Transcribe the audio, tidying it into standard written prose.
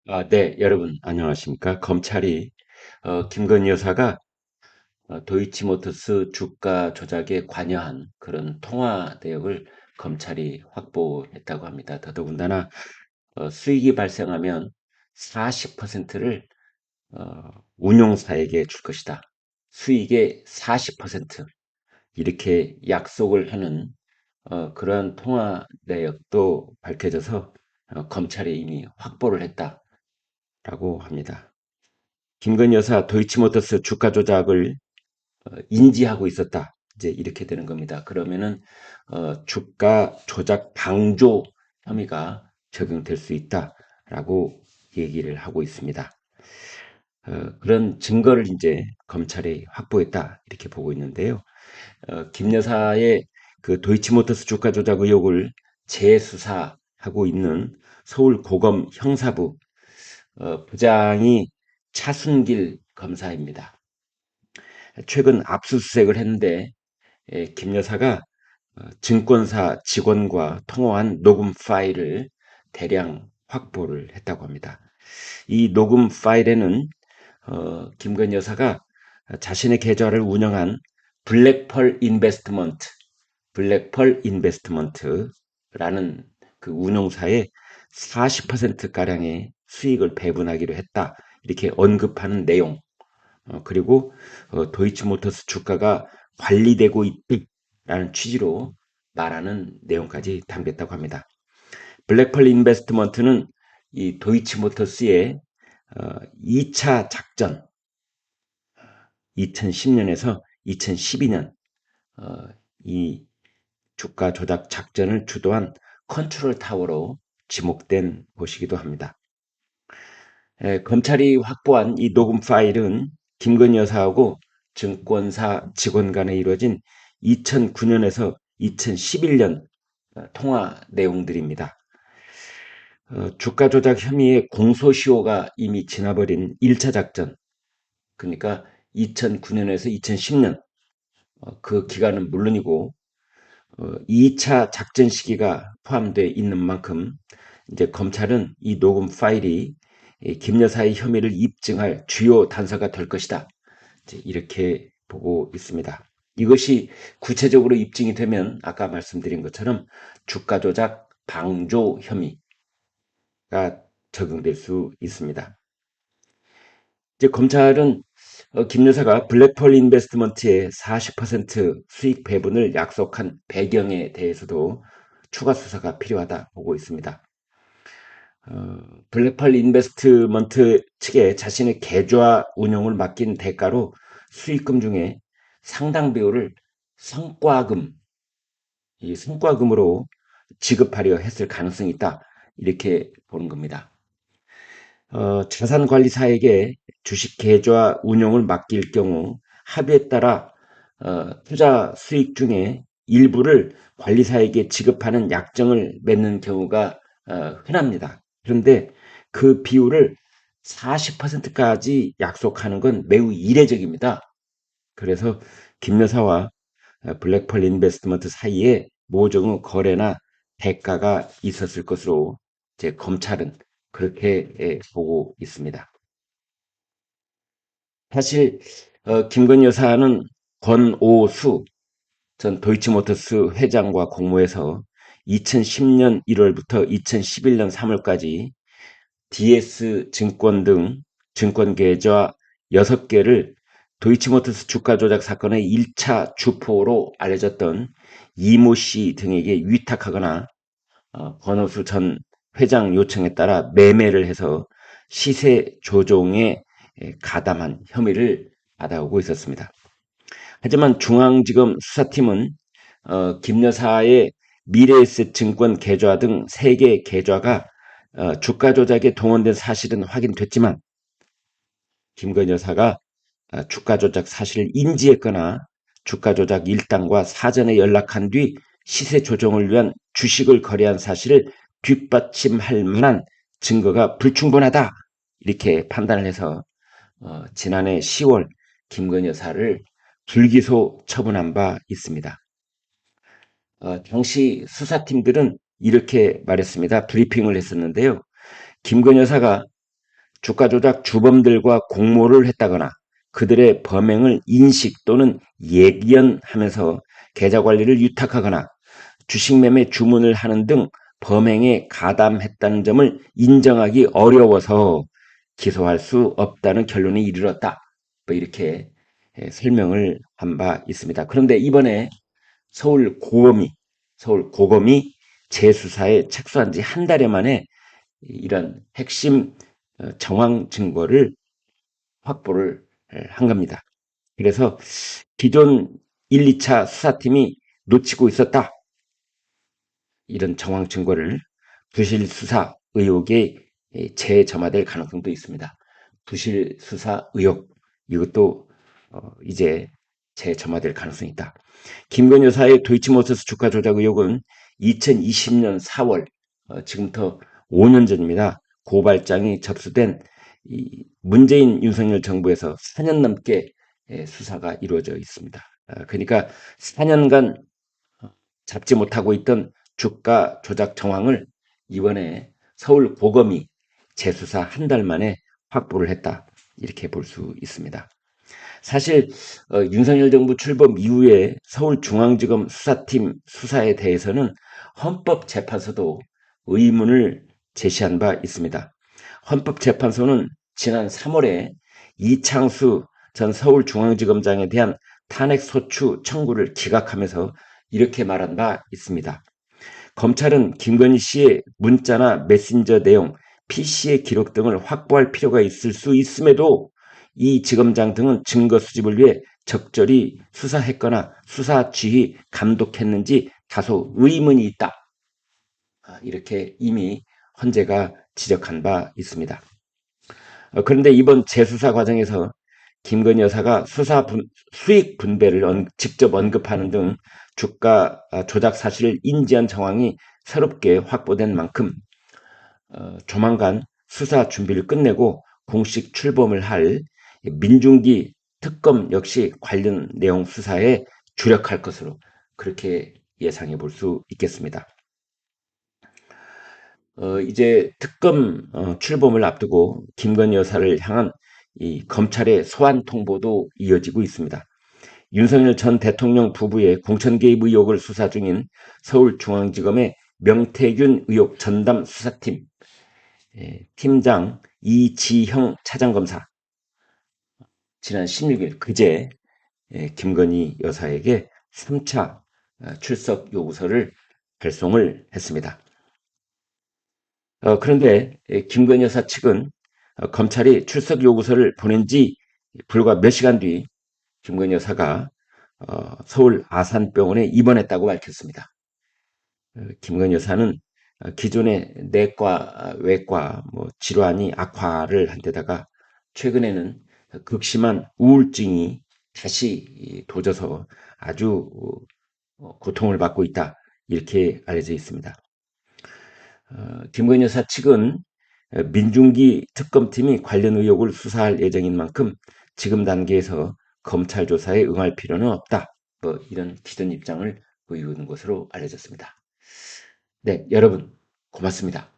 네, 여러분 안녕하십니까? 검찰이 김건희 여사가 도이치모터스 주가 조작에 관여한 그런 통화 내역을 검찰이 확보했다고 합니다. 더더군다나 수익이 발생하면 40%를 운용사에게 줄 것이다. 수익의 40% 이렇게 약속을 하는 그러한 통화 내역도 밝혀져서 검찰이 이미 확보를 했다라고 합니다. 김건희 여사 도이치모터스 주가 조작을 인지하고 있었다. 이제 이렇게 되는 겁니다. 그러면은 주가 조작 방조 혐의가 적용될 수 있다라고 얘기를 하고 있습니다. 그런 증거를 이제 검찰이 확보했다 이렇게 보고 있는데요. 김 여사의 그 도이치모터스 주가 조작 의혹을 재수사하고 있는 서울고검 형사부 부장이 차순길 검사입니다. 최근 압수수색을 했는데 김 여사가 증권사 직원과 통화한 녹음 파일을 대량 확보를 했다고 합니다. 이 녹음 파일에는 김건희 여사가 자신의 계좌를 운영한 블랙펄 인베스트먼트, 블랙펄 인베스트먼트라는 그 운용사에 40%가량의 수익을 배분하기로 했다. 이렇게 언급하는 내용, 그리고 도이치모터스 주가가 관리되고 있다라는 취지로 말하는 내용까지 담겼다고 합니다. 블랙펄 인베스트먼트는 이 도이치모터스의 2차 작전 2010년에서 2012년 이 주가 조작 작전을 주도한 컨트롤 타워로 지목된 곳이기도 합니다. 검찰이 확보한 이 녹음 파일은 김건희 여사하고 증권사 직원 간에 이루어진 2009년에서 2011년 통화 내용들입니다. 주가 조작 혐의의 공소시효가 이미 지나버린 1차 작전, 그러니까 2009년에서 2010년 그 기간은 물론이고 2차 작전 시기가 포함되어 있는 만큼 이제 검찰은 이 녹음 파일이 김 여사의 혐의를 입증할 주요 단서가 될 것이다. 이렇게 보고 있습니다. 이것이 구체적으로 입증이 되면 아까 말씀드린 것처럼 주가 조작 방조 혐의가 적용될 수 있습니다. 이제 검찰은 김 여사가 블랙펄 인베스트먼트의 40% 수익 배분을 약속한 배경에 대해서도 추가 수사가 필요하다 보고 있습니다. 블랙펄 인베스트먼트 측에 자신의 계좌 운영을 맡긴 대가로 수익금 중에 상당 비율을 성과금, 이 성과금으로 지급하려 했을 가능성이 있다. 이렇게 보는 겁니다. 자산관리사에게 주식 계좌 운용을 맡길 경우 합의에 따라 투자 수익 중에 일부를 관리사에게 지급하는 약정을 맺는 경우가 흔합니다. 그런데 그 비율을 40%까지 약속하는 건 매우 이례적입니다. 그래서 김 여사와 블랙펄 인베스트먼트 사이에 모종의 거래나 대가가 있었을 것으로 제 검찰은 그렇게 보고 있습니다. 사실 김건희 여사는 권오수 전 도이치모터스 회장과 공모해서 2010년 1월부터 2011년 3월까지 DS 증권 등 증권 계좌 6개를 도이치모터스 주가 조작 사건의 1차 주포로 알려졌던 이모 씨 등에게 위탁하거나 권오수 전 회장 요청에 따라 매매를 해서 시세 조종에 가담한 혐의를 받아오고 있었습니다. 하지만 중앙지검 수사팀은 김 여사의 미래에셋 증권 계좌 등 3개 계좌가 주가 조작에 동원된 사실은 확인됐지만 김건희 여사가 주가 조작 사실을 인지했거나 주가 조작 일당과 사전에 연락한 뒤 시세 조정을 위한 주식을 거래한 사실을 뒷받침할 만한 증거가 불충분하다 이렇게 판단을 해서 지난해 10월 김건희 여사를 불기소 처분한 바 있습니다. 당시 수사팀들은 이렇게 말했습니다. 브리핑을 했었는데요. 김건희 여사가 주가 조작 주범들과 공모를 했다거나 그들의 범행을 인식 또는 예견하면서 계좌 관리를 위탁하거나 주식 매매 주문을 하는 등 범행에 가담했다는 점을 인정하기 어려워서 기소할 수 없다는 결론에 이르렀다. 뭐 이렇게 설명을 한 바 있습니다. 그런데 이번에 서울 고검이 재수사에 착수한 지 한 달 만에 이런 핵심 정황 증거를 확보를 한 겁니다. 그래서 기존 1, 2차 수사팀이 놓치고 있었다. 이런 정황 증거를 부실 수사 의혹에 재점화될 가능성도 있습니다. 부실 수사 의혹 이것도 이제 재점화될 가능성이 있다. 김건희 여사의 도이치모터스 주가 조작 의혹은 2020년 4월 지금부터 5년 전입니다. 고발장이 접수된 문재인 윤석열 정부에서 4년 넘게 수사가 이루어져 있습니다. 그러니까 4년간 잡지 못하고 있던 주가 조작 정황을 이번에 서울고검이 재수사 한 달 만에 확보를 했다. 이렇게 볼 수 있습니다. 사실 윤석열 정부 출범 이후에 서울중앙지검 수사팀 수사에 대해서는 헌법재판소도 의문을 제시한 바 있습니다. 헌법재판소는 지난 3월에 이창수 전 서울중앙지검장에 대한 탄핵소추 청구를 기각하면서 이렇게 말한 바 있습니다. 검찰은 김건희 씨의 문자나 메신저 내용, PC의 기록 등을 확보할 필요가 있을 수 있음에도 이 지검장 등은 증거 수집을 위해 적절히 수사했거나 수사 지휘 감독했는지 다소 의문이 있다. 이렇게 이미 헌재가 지적한 바 있습니다. 그런데 이번 재수사 과정에서 김건희 여사가 수익 분배를 직접 언급하는 등 주가 조작 사실을 인지한 정황이 새롭게 확보된 만큼 조만간 수사 준비를 끝내고 공식 출범을 할 민중기 특검 역시 관련 내용 수사에 주력할 것으로 그렇게 예상해 볼 수 있겠습니다. 이제 특검 출범을 앞두고 김건희 여사를 향한 이 검찰의 소환 통보도 이어지고 있습니다. 윤석열 전 대통령 부부의 공천 개입 의혹을 수사 중인 서울중앙지검의 명태균 의혹 전담 수사팀 팀장 이지형 차장검사 지난 16일 그제 김건희 여사에게 3차 출석 요구서를 발송을 했습니다. 그런데 김건희 여사 측은 검찰이 출석 요구서를 보낸 지 불과 몇 시간 뒤 김건희 여사가 서울 아산병원에 입원했다고 밝혔습니다. 김건희 여사는 기존의 내과, 외과 질환이 악화를 한 데다가 최근에는 극심한 우울증이 다시 도져서 아주 고통을 받고 있다. 이렇게 알려져 있습니다. 김건희 여사 측은 민중기 특검팀이 관련 의혹을 수사할 예정인 만큼 지금 단계에서 검찰 조사에 응할 필요는 없다. 이런 기존 입장을 보이는 것으로 알려졌습니다. 네, 여러분 고맙습니다.